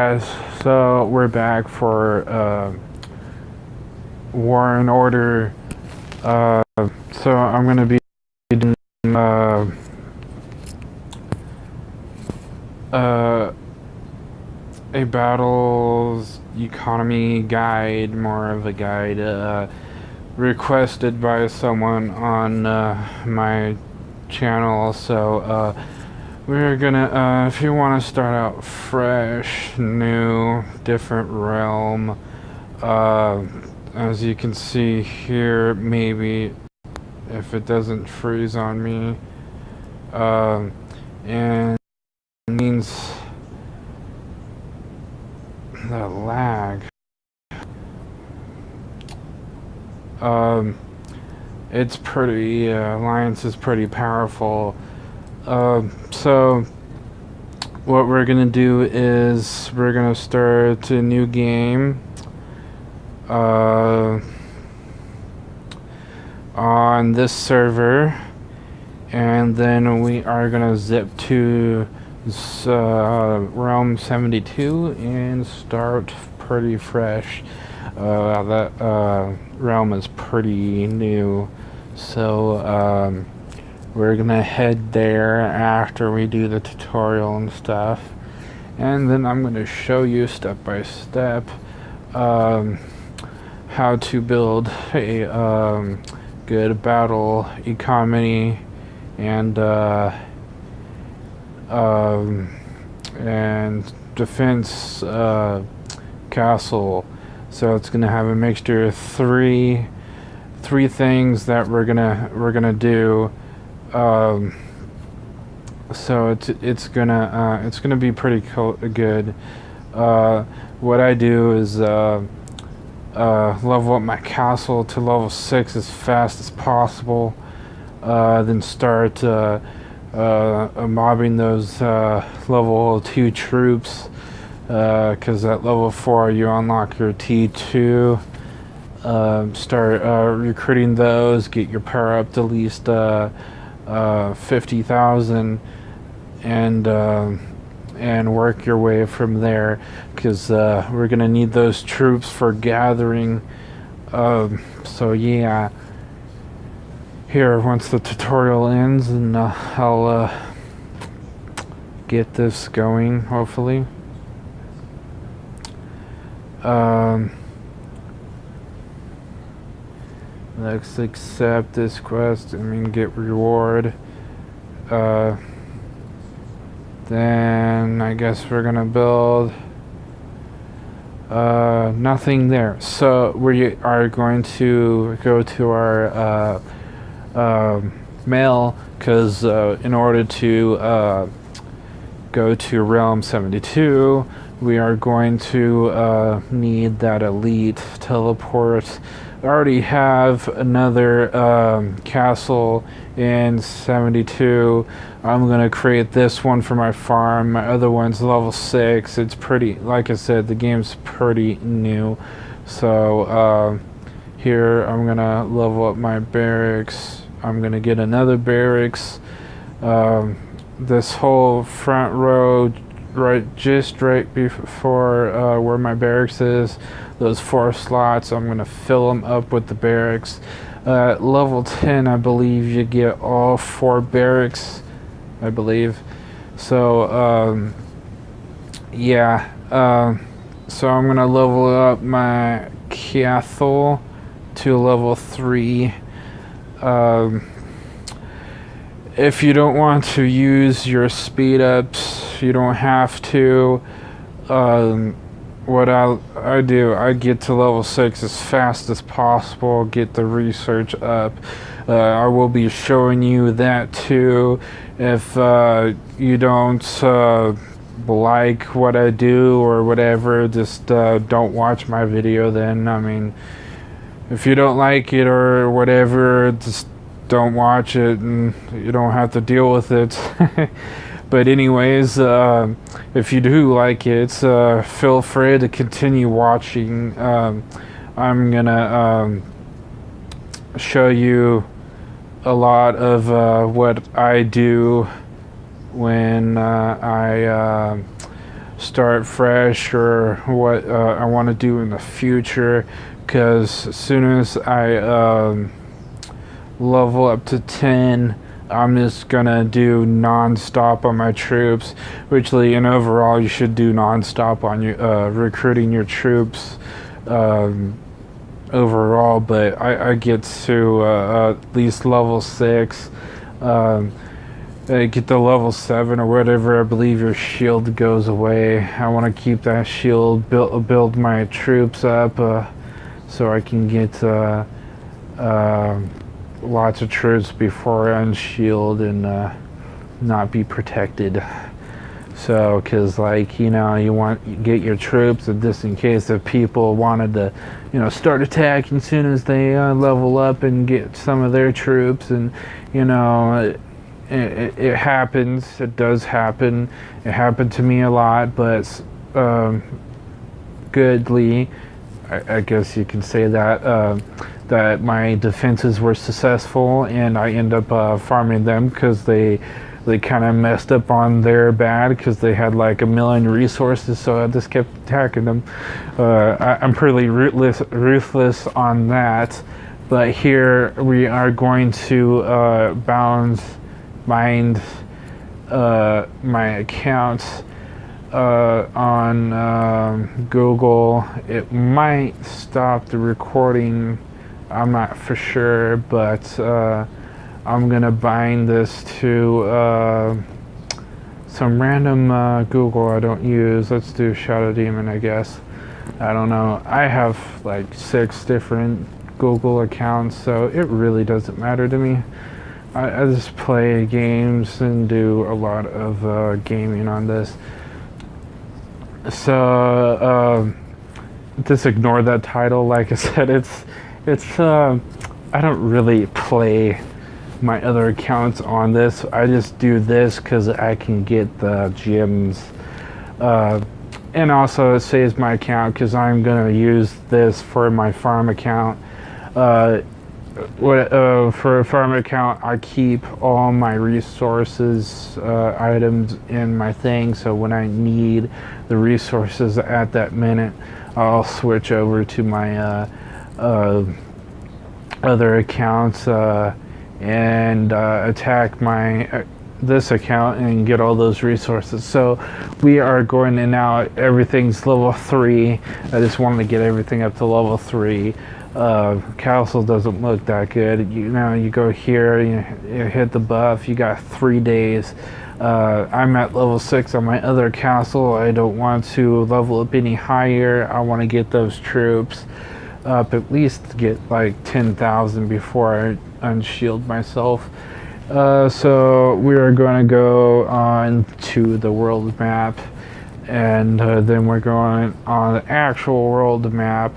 guys, so we're back for War and Order. So I'm gonna be doing a battles economy guide, more of a guide requested by someone on my channel. So we're gonna, if you want to start out fresh, new, different realm, as you can see here, maybe if it doesn't freeze on me, and it means the lag. It's pretty, Alliance is pretty powerful. So what we're gonna do is we're gonna start a new game on this server, and then we are gonna zip to realm 72 and start pretty fresh. That realm is pretty new, so we're gonna head there after we do the tutorial and stuff, and then I'm gonna show you step by step how to build a good battle economy and defense castle. So it's gonna have a mixture of three things that we're gonna do. So it's gonna be pretty good. What I do is level up my castle to level 6 as fast as possible. Then start mobbing those level 2 troops, because at level 4 you unlock your T2. Start recruiting those, get your power up to at least 50,000, and work your way from there, because we're gonna need those troops for gathering. So yeah, here, once the tutorial ends, and I'll get this going, hopefully. Let's accept this quest, get reward. Then I guess we're gonna build nothing there. So we are going to go to our mail, because in order to go to realm 72, we are going to need that elite teleport. I already have another castle in 72. I'm gonna create this one for my farm. My other one's level 6. It's pretty, like I said, the game's pretty new. So here I'm gonna level up my barracks. I'm gonna get another barracks. This whole front row, just right before where my barracks is, those 4 slots, I'm gonna fill them up with the barracks. Level 10, I believe you get all 4 barracks, I believe. So yeah, so I'm gonna level up my castle to level 3. If you don't want to use your speed ups, you don't have to. What I do, I get to level 6 as fast as possible, get the research up. I will be showing you that too. If you don't like what I do or whatever, just don't watch my video then. If you don't like it or whatever, just don't watch it, and you don't have to deal with it. But anyways, if you do like it, feel free to continue watching. I'm gonna show you a lot of what I do when I start fresh or what I want to do in the future, because as soon as I level up to 10, I'm just gonna do non-stop on my troops, which and overall you should do non-stop on your recruiting your troops overall, but I get to at least level 6, get to level 7 or whatever. I believe your shield goes away. I want to keep that shield, build my troops up so I can get lots of troops before I unshield and not be protected. So, because like, you get your troops, and just in case if people wanted to, start attacking as soon as they level up and get some of their troops, and it happens. It does happen. It happened to me a lot, but goodly, I guess you can say that that my defenses were successful, and I end up farming them because they kind of messed up on their bad, because they had like 1 million resources, so I just kept attacking them. I'm pretty ruthless on that. But here we are going to bind my account on Google. It might stop the recording, I'm not for sure, but I'm gonna bind this to some random Google I don't use. Let's do Shadow Demon, I guess. I don't know. I have like 6 different Google accounts, so it really doesn't matter to me. I just play games and do a lot of gaming on this. So just ignore that title. Like I said, it's I don't really play my other accounts on this. I just do this because I can get the gems, and also it saves my account because I'm gonna use this for my farm account. For a farm account, I keep all my resources items in my thing, so when I need the resources at that minute, I'll switch over to my other accounts and attack my this account and get all those resources. So we are going in now. Everything's level 3. I just wanted to get everything up to level 3. Castle doesn't look that good. You go here, you hit the buff. You got 3 days. I'm at level 6 on my other castle. I don't want to level up any higher. I want to get those troops up at least to get like 10,000 before I unshield myself. So we are going to go on to the world map, and then we're going on the actual world map.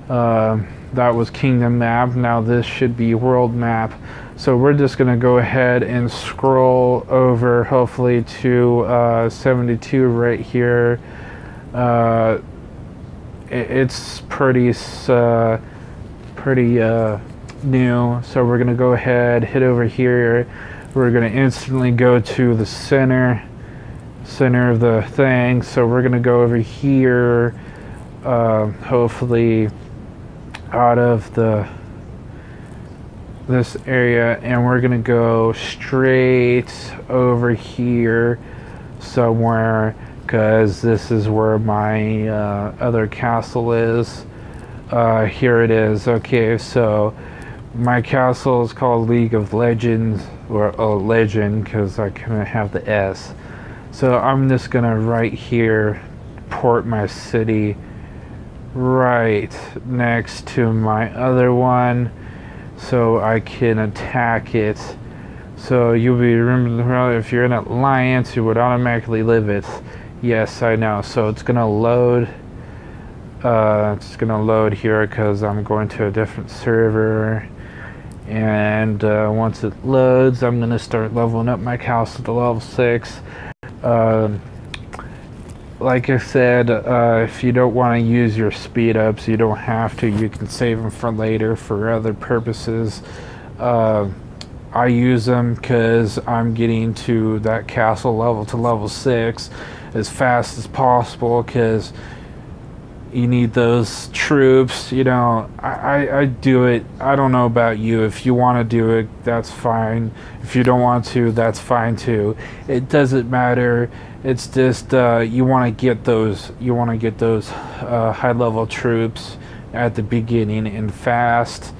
That was kingdom map. Now this should be world map. So we're just going to go ahead and scroll over, hopefully to 72 right here. It's pretty new, so we're gonna go ahead, hit over here. We're gonna instantly go to the center of the thing. So we're gonna go over here, hopefully out of this area, and we're gonna go straight over here somewhere, because this is where my other castle is. Here it is. Okay, so my castle is called League of Legends, or Legend, because I couldn't have the S. So I'm just gonna right here port my city right next to my other one, so I can attack it. So you'll be remember, if you're in an alliance, you would automatically live it. Yes, I know. So it's gonna load. It's gonna load here because I'm going to a different server, and once it loads, I'm gonna start leveling up my castle to level 6. Like I said, if you don't want to use your speed ups, you don't have to. You can save them for later for other purposes. I use them because I'm getting to that castle level to level 6. as fast as possible, because you need those troops. I do it. I don't know about you. If you want to do it, that's fine. If you don't want to, that's fine too. It doesn't matter. It's just you want to get those. You want to get those high-level troops at the beginning and fast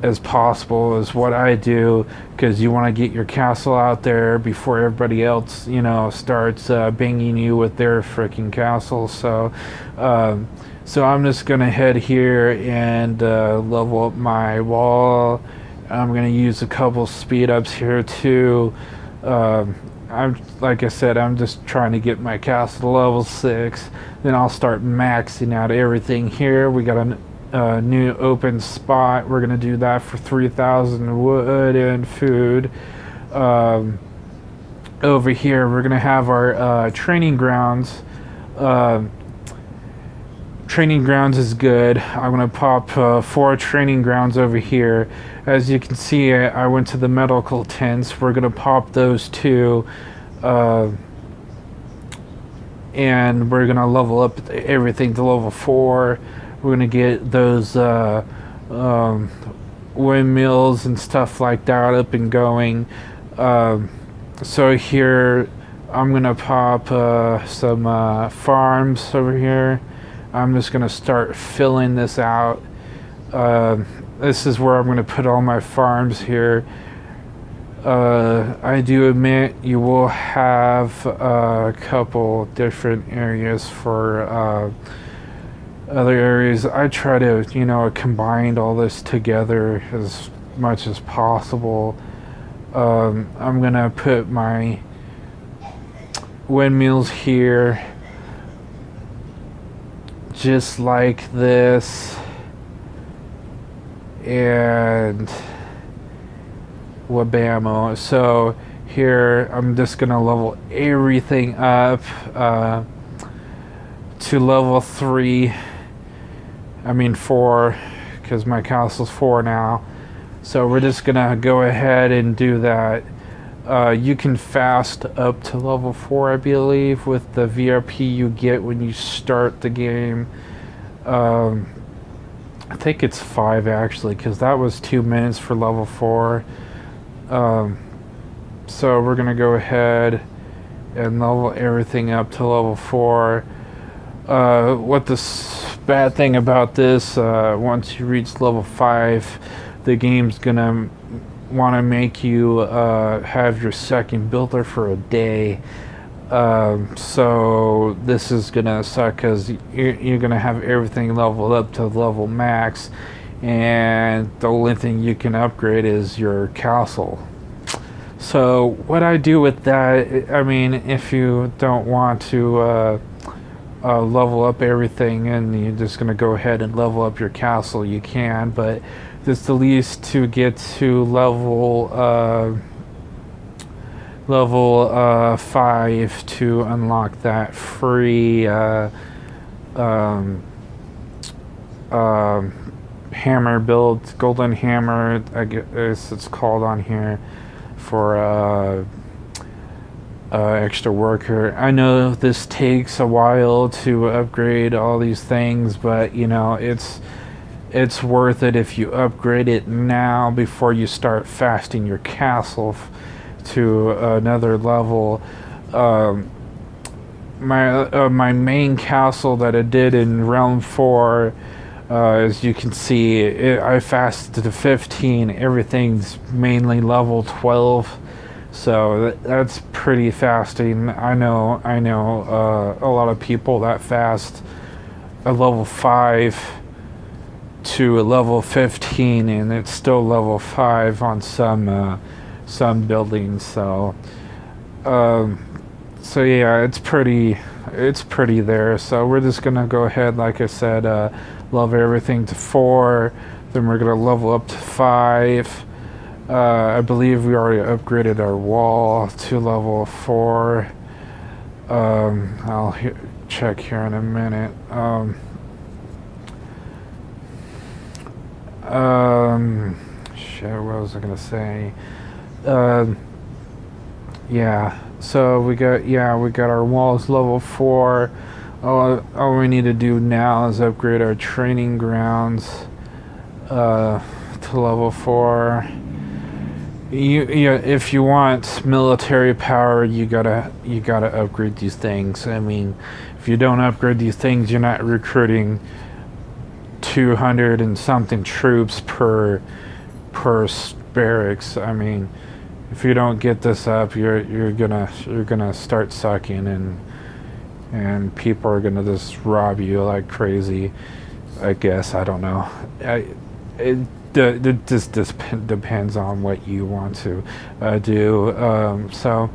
as possible is what I do, because you want to get your castle out there before everybody else, starts banging you with their freaking castle. So I'm just gonna head here and level up my wall. I'm gonna use a couple speed ups here too. Like I said, I'm just trying to get my castle to level 6. Then I'll start maxing out everything here. We got a new open spot. We're gonna do that for 3,000 wood and food. Over here we're gonna have our training grounds. Training grounds is good. I'm gonna pop 4 training grounds over here. As you can see, I went to the medical tents. We're gonna pop those 2, and we're gonna level up everything to level 4. We're gonna get those windmills and stuff like that up and going. So here I'm gonna pop some farms over here. I'm just gonna start filling this out. This is where I'm gonna put all my farms here. I do admit you will have a couple different areas for other areas. I try to, combine all this together as much as possible. I'm gonna put my windmills here, just like this, and wabamo. So here I'm just gonna level everything up to level 3. I mean 4, because my castle's 4 now. So we're just gonna go ahead and do that. You can fast up to level 4, I believe, with the VRP you get when you start the game. I think it's 5 actually, because that was 2 minutes for level 4. So we're gonna go ahead and level everything up to level 4. What the bad thing about this, once you reach level 5, the game's gonna want to make you have your second builder for a day. So this is gonna suck, because you're gonna have everything leveled up to level max, and the only thing you can upgrade is your castle. So what I do with that, I mean, if you don't want to level up everything and you're just gonna go ahead and level up your castle, you can, but just at least to get to level 5 to unlock that free hammer build, golden hammer, I guess it's called on here, for extra worker. I know this takes a while to upgrade all these things, but it's worth it if you upgrade it now before you start fasting your castle to another level. My main castle that I did in Realm 4, as you can see, I fasted to 15. Everything's mainly level 12, so that's pretty fasting. I know a lot of people that fast a level 5 to a level 15, and it's still level 5 on some buildings. So yeah, it's pretty there. So we're just gonna go ahead, like I said, level everything to 4, then we're gonna level up to 5. I believe we already upgraded our wall to level 4. I'll check here in a minute. Shit, what was I gonna say? Yeah. So we got our walls level 4. All we need to do now is upgrade our training grounds to level 4. If you want military power, you gotta upgrade these things. I mean, if you don't upgrade these things, you're not recruiting 200 and something troops per barracks. I mean, if you don't get this up, you're gonna start sucking, and people are gonna just rob you like crazy. I guess, I don't know. It just depends on what you want to do. So,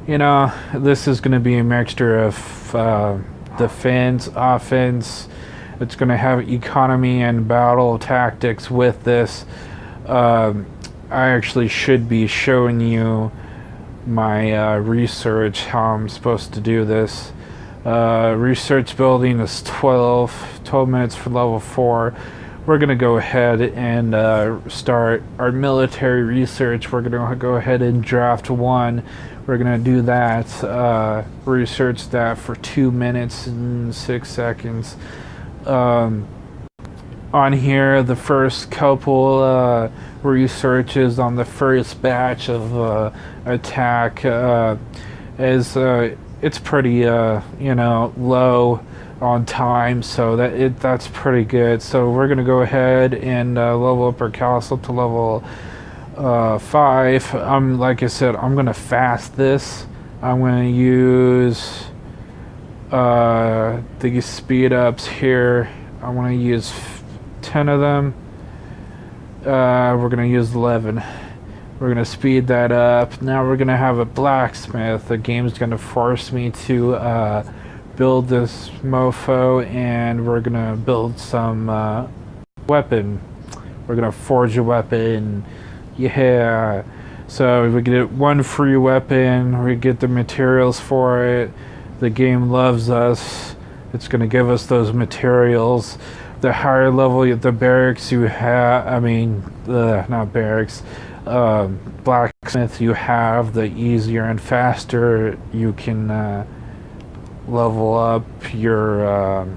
this is going to be a mixture of defense, offense. It's going to have economy and battle tactics with this. I actually should be showing you my research, how I'm supposed to do this. Research building is 12 minutes for level 4. We're going to go ahead and start our military research. We're going to go ahead and draft 1. We're going to do that, research that for 2 minutes and 6 seconds. On here, the first couple researches on the first batch of attack is it's pretty low on time, so that's pretty good. So we're gonna go ahead and level up our castle to level 5. Like I said, I'm gonna fast this. I'm gonna use these speed ups here. I want to use 10 of them. We're gonna use 11. We're gonna speed that up. Now we're gonna have a blacksmith. The game's gonna force me to build this mofo, and we're gonna build some weapon. We're gonna forge a weapon. Yeah. So we get 1 free weapon. We get the materials for it. The game loves us. It's gonna give us those materials. The higher level the barracks you have, not barracks, blacksmith you have, the easier and faster you can level up your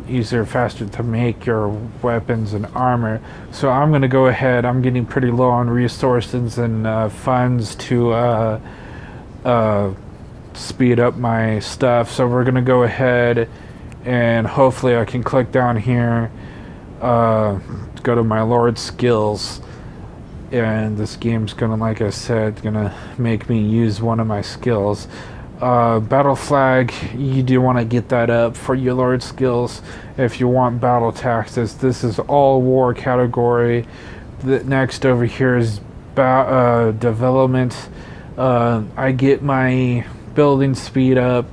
easier, faster to make your weapons and armor. So I'm gonna go ahead. I'm getting pretty low on resources and funds to speed up my stuff. So we're gonna go ahead and hopefully I can click down here, go to my Lord skills, and this game's gonna, like I said, gonna make me use one of my skills. Battle flag, you do want to get that up for your Lord skills if you want battle taxes. This is all war category. The next over here is development. I get my building speed up,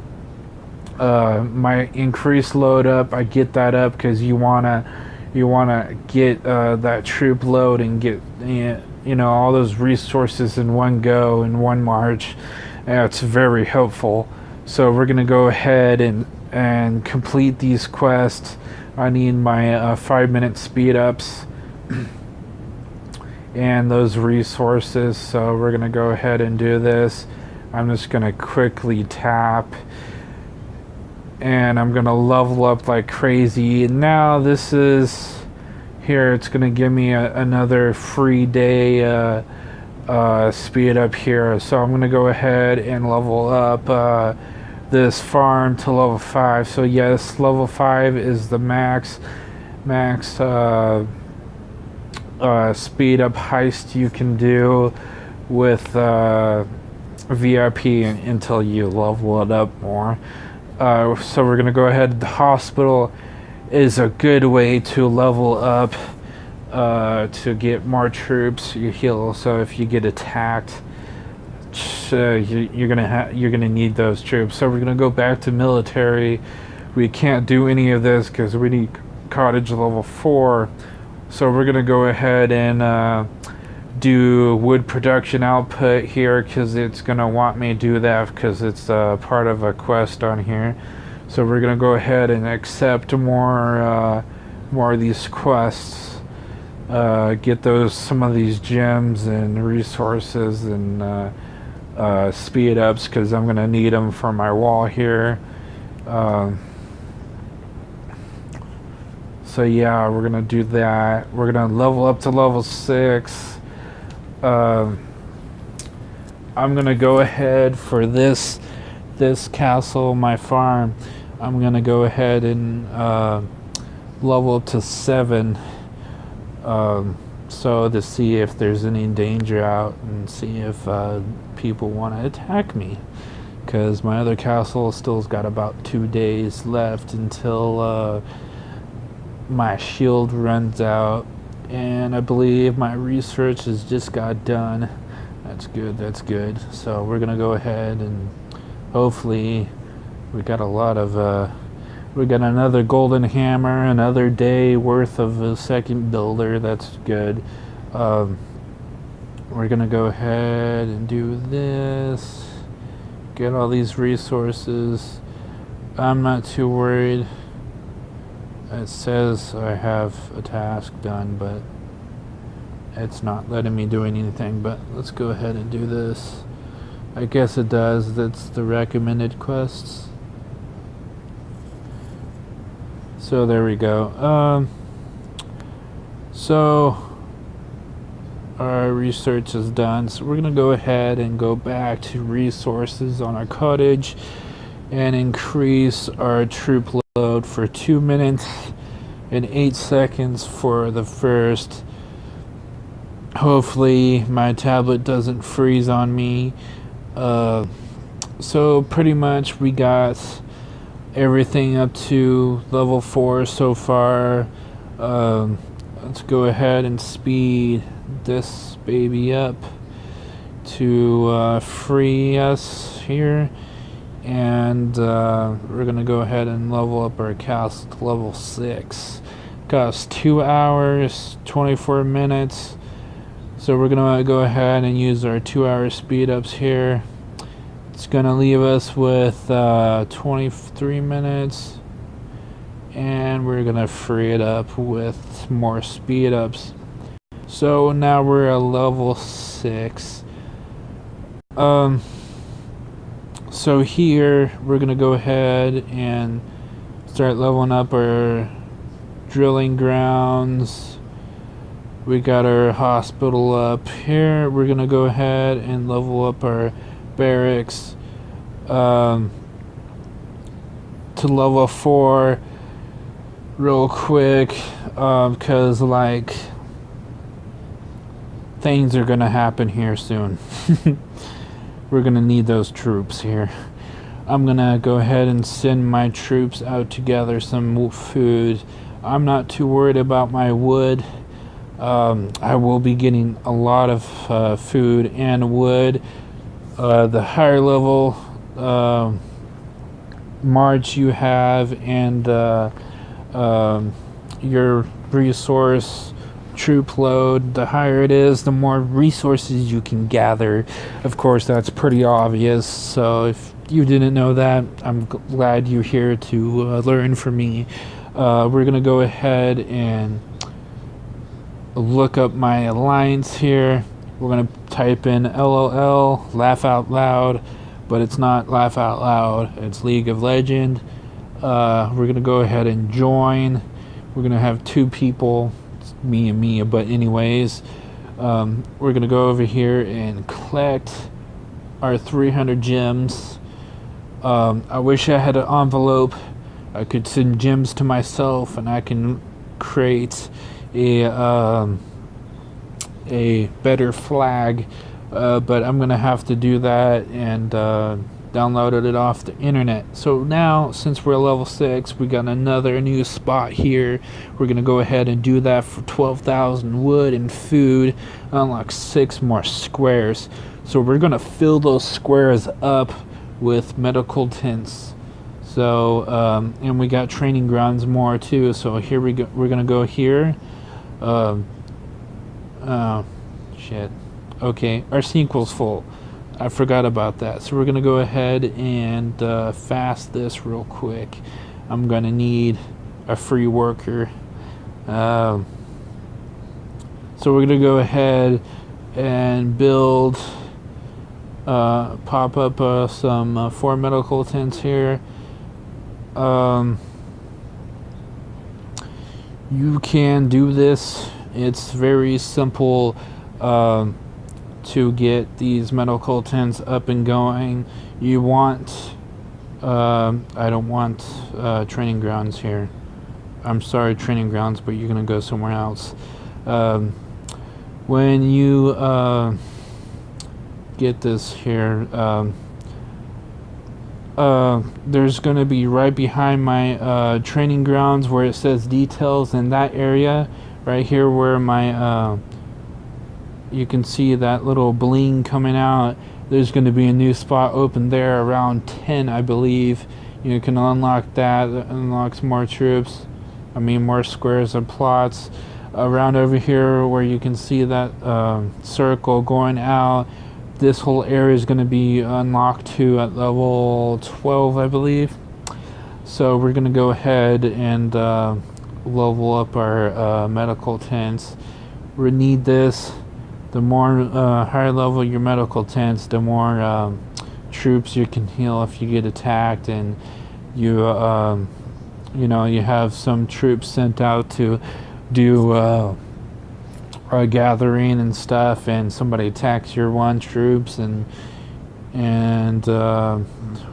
my increased load up. I get that up because you wanna get that troop load and get all those resources in one go, in one march. It's very helpful. So we're gonna go ahead and complete these quests. I need my 5-minute speed ups and those resources. So we're gonna go ahead and do this. I'm just gonna quickly tap, and I'm gonna level up like crazy. And now this is here. It's gonna give me another free day. Speed up here. So I'm gonna go ahead and level up this farm to level 5. So yes, level 5 is the max speed up heist you can do with VIP until you level it up more. So we're gonna go ahead. The hospital is a good way to level up, to get more troops. You heal. So if you get attacked, you're gonna need those troops. So we're gonna go back to military. We can't do any of this because we need cottage level 4. So we're gonna go ahead and do wood production output here, because it's gonna want me to do that because it's part of a quest on here. So we're gonna go ahead and accept more of these quests. Get some of these gems and resources, and speed ups because I'm gonna need them for my wall here. So yeah, we're gonna do that. We're gonna level up to level 6. I'm gonna go ahead for this castle, my farm. I'm gonna go ahead and level up to 7. So to see if there's any danger out and see if people want to attack me, because my other castle still's got about 2 days left until my shield runs out, and I believe my research has just got done. That's good. So we're gonna go ahead and hopefully we got another golden hammer, another day worth of a second builder. That's good. We're gonna go ahead and do this, get all these resources. I'm not too worried. It says I have a task done, but it's not letting me do anything. But let's go ahead and do this. I guess it does. That's the recommended quests. So there we go. So our research is done. So we're gonna go ahead and go back to resources on our cottage and increase our troop load for 2 minutes and 8 seconds for the first. Hopefully my tablet doesn't freeze on me. So pretty much we got everything up to level 4 so far. Let's go ahead and speed this baby up to free us here, and we're gonna go ahead and level up our castle to level 6. Costs 2 hours 24 minutes, so we're gonna go ahead and use our 2-hour speed ups here. It's gonna leave us with 23 minutes, and we're gonna free it up with more speed ups. So now we're at level 6. So here we're gonna go ahead and start leveling up our drilling grounds. We got our hospital up here. We're gonna go ahead and level up our barracks to level 4 real quick, because like things are gonna happen here soon. We're gonna need those troops here. I'm gonna go ahead and send my troops out to gather some food. I'm not too worried about my wood. I will be getting a lot of food and wood. The higher level march you have, and your resource troop load, the higher it is, the more resources you can gather. Of course, that's pretty obvious, so if you didn't know that, I'm glad you're here to learn from me. We're gonna go ahead and look up my alliance here. We're gonna type in LOL, laugh out loud, but it's not laugh out loud, it's League of Legends. We're gonna go ahead and join. We're gonna have 2 people, it's me and me, but anyways, we're gonna go over here and collect our 300 gems. I wish I had an envelope. I could send gems to myself, and I can create a better flag, but I'm gonna have to do that and downloaded it off the internet. So now, since we're level 6, we got another new spot here. We're gonna go ahead and do that for 12,000 wood and food, unlock 6 more squares. So we're gonna fill those squares up with medical tents. So and we got training grounds more too. So here we go. We're gonna go here. Shit. Okay, our sequel's full. I forgot about that. So we're gonna go ahead and fast this real quick. I'm gonna need a free worker. So we're gonna go ahead and build pop up some 4 medical tents here. You can do this. It's very simple to get these medical tents up and going. You want I don't want training grounds here. I'm sorry, training grounds, but you're gonna go somewhere else. When you get this here, there's gonna be right behind my training grounds where it says details, in that area right here where my you can see that little bling coming out. There's going to be a new spot open there around 10, I believe. You can unlock that. That unlocks more troops. I mean, more squares and plots. Around over here where you can see that circle going out, this whole area is going to be unlocked to at level 12, I believe. So we're going to go ahead and level up our medical tents. We need this. The more higher level your medical tents, the more troops you can heal if you get attacked, and you you have some troops sent out to do a gathering and stuff, and somebody attacks your one troops, and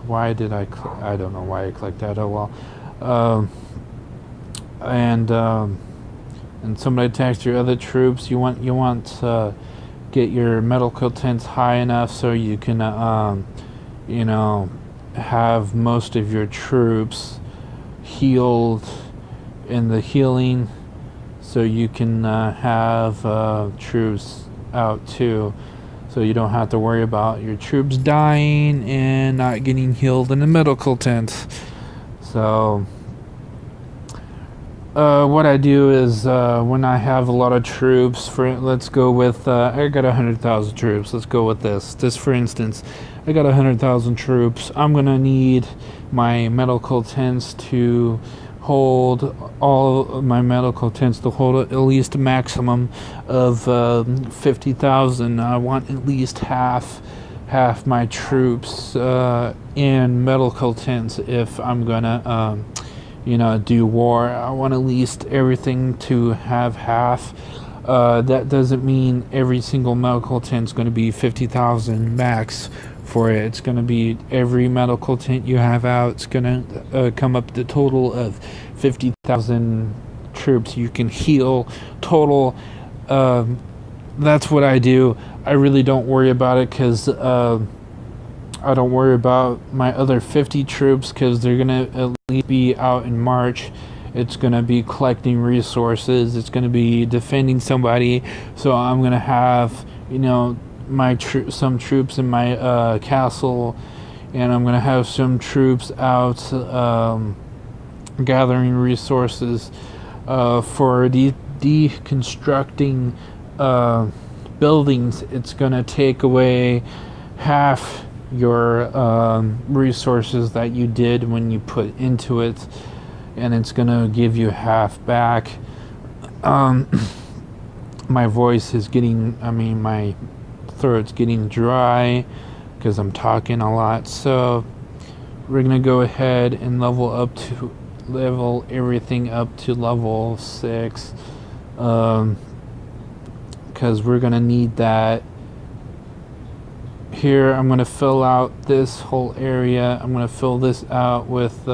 why did I don't know why I clicked that. Oh well. And somebody attacks your other troops. You want get your medical tents high enough so you can have most of your troops healed in the healing, so you can have troops out too, so you don't have to worry about your troops dying and not getting healed in the medical tent. So what I do is when I have a lot of troops, let's go with I got 100,000 troops. Let's go with this for instance. I got 100,000 troops. I'm gonna need my medical tents to hold all of my medical tents to hold at least a maximum of 50,000. I want at least half my troops in medical tents if I'm gonna do war. I want at least everything to have half. That doesn't mean every single medical tent is going to be 50,000 max for it. It's going to be every medical tent you have out. It's going to come up to a total of 50,000 troops you can heal total. That's what I do. I really don't worry about it because I don't worry about my other 50 troops because they're going to at least be out in March. It's going to be collecting resources. It's going to be defending somebody. So I'm going to have, some troops in my castle, and I'm going to have some troops out gathering resources for deconstructing buildings. It's going to take away half your resources that you did when you put into it, and it's gonna give you half back. My voice is my throat's getting dry because I'm talking a lot, so we're gonna go ahead and level everything up to level 6 because we're gonna need that. Here I'm going to fill out this whole area. I'm going to fill this out with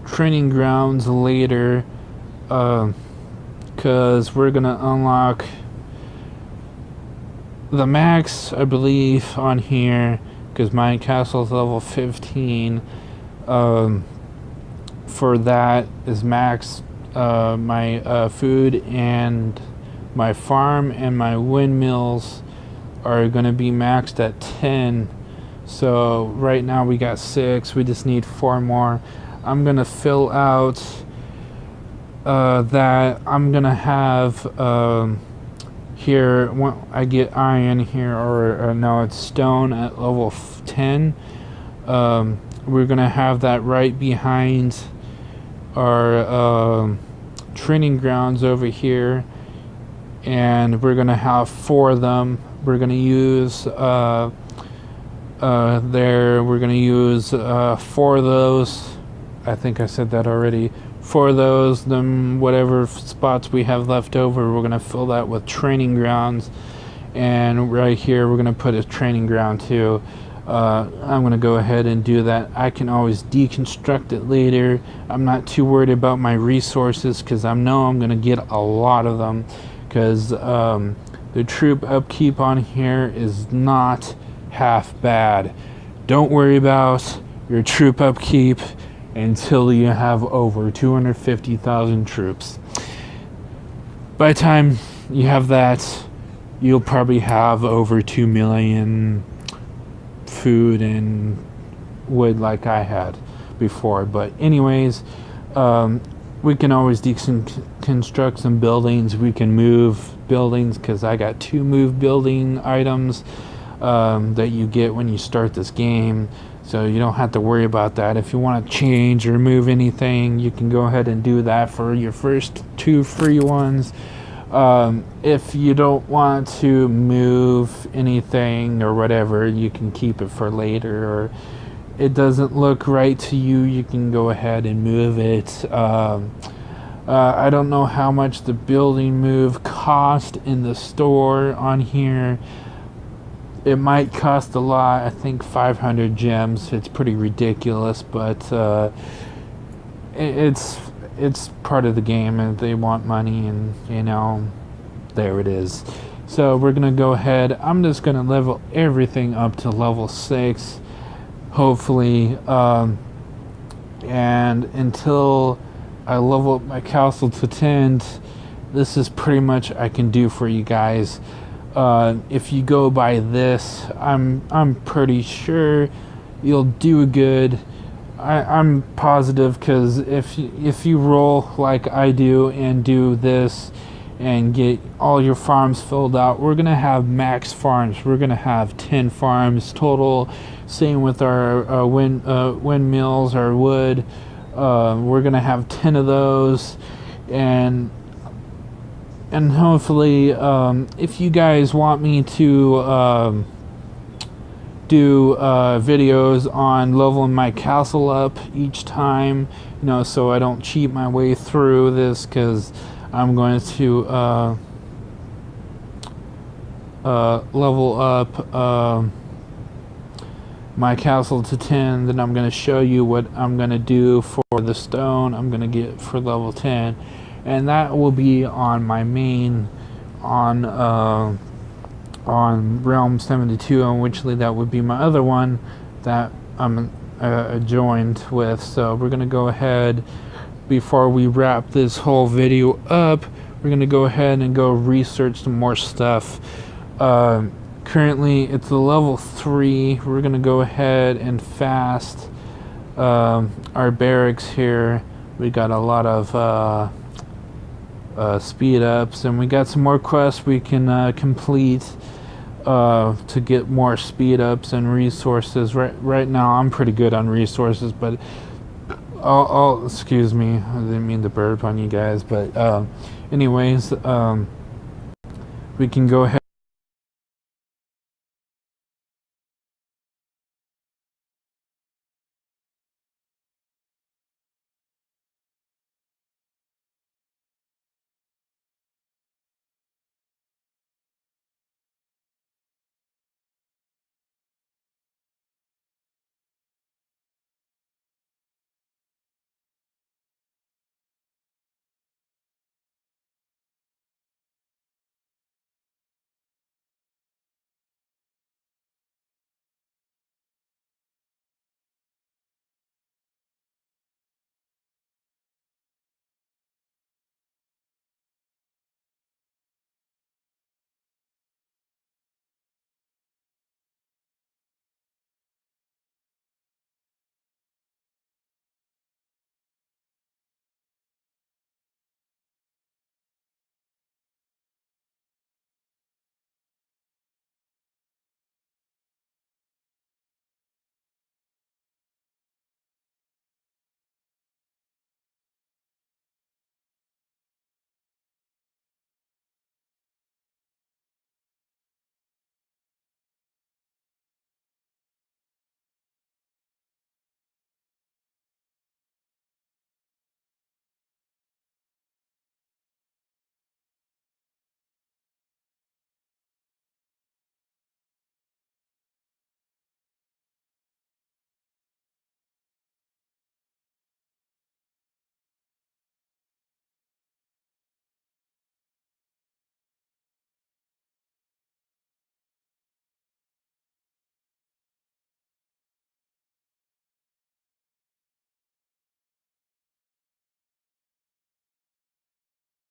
training grounds later because we're going to unlock the max, I believe, on here because my castle's level 15. For that is max. My food and my farm and my windmills are going to be maxed at 10. So right now we got 6. We just need 4 more. I'm going to fill out that I'm going to have here when I get iron here, or no, it's stone at level 10. We're going to have that right behind our training grounds over here. And we're going to have 4 of them we're gonna use we're gonna use 4 of those. I think I said that already. 4 of those, then whatever spots we have left over, we're gonna fill that with training grounds. And right here we're gonna put a training ground too. I'm gonna go ahead and do that. I can always deconstruct it later. I'm not too worried about my resources because I know I'm gonna get a lot of them, because the troop upkeep on here is not half bad. Don't worry about your troop upkeep until you have over 250,000 troops. By the time you have that, you'll probably have over 2 million food and wood like I had before. But anyways, we can always deconstruct some buildings. We can move buildings, because I got 2 move building items that you get when you start this game. So you don't have to worry about that. If you want to change or move anything, you can go ahead and do that for your first 2 free ones. If you don't want to move anything or whatever, you can keep it for later, or it doesn't look right to you, you can go ahead and move it. I don't know how much the building move cost in the store on here. It might cost a lot. I think 500 gems. It's pretty ridiculous, but it's part of the game, and they want money, and there it is. So we're gonna go ahead. I'm just gonna level everything up to level 6, hopefully, and until I level up my castle to 10. This is pretty much I can do for you guys. If you go by this, I'm pretty sure you'll do good. I'm positive, because if you roll like I do and do this and get all your farms filled out, we're gonna have max farms. We're gonna have 10 farms total. Same with our windmills, our wood. We're gonna have 10 of those, and hopefully, if you guys want me to do videos on leveling my castle up each time, so I don't cheat my way through this, because I'm going to level up my castle to 10. Then I'm going to show you what I'm going to do for the stone I'm going to get for level 10, and that will be on my main on Realm 72, and which that would be my other one that I'm joined with. So we're gonna go ahead, before we wrap this whole video up, we're gonna go ahead and go research some more stuff. Currently it's a level 3. We're gonna go ahead and fast our barracks here. We got a lot of speed ups, and we got some more quests we can complete to get more speed ups and resources. Right now I'm pretty good on resources, but I'll excuse me, I didn't mean to burp on you guys, but anyways, we can go ahead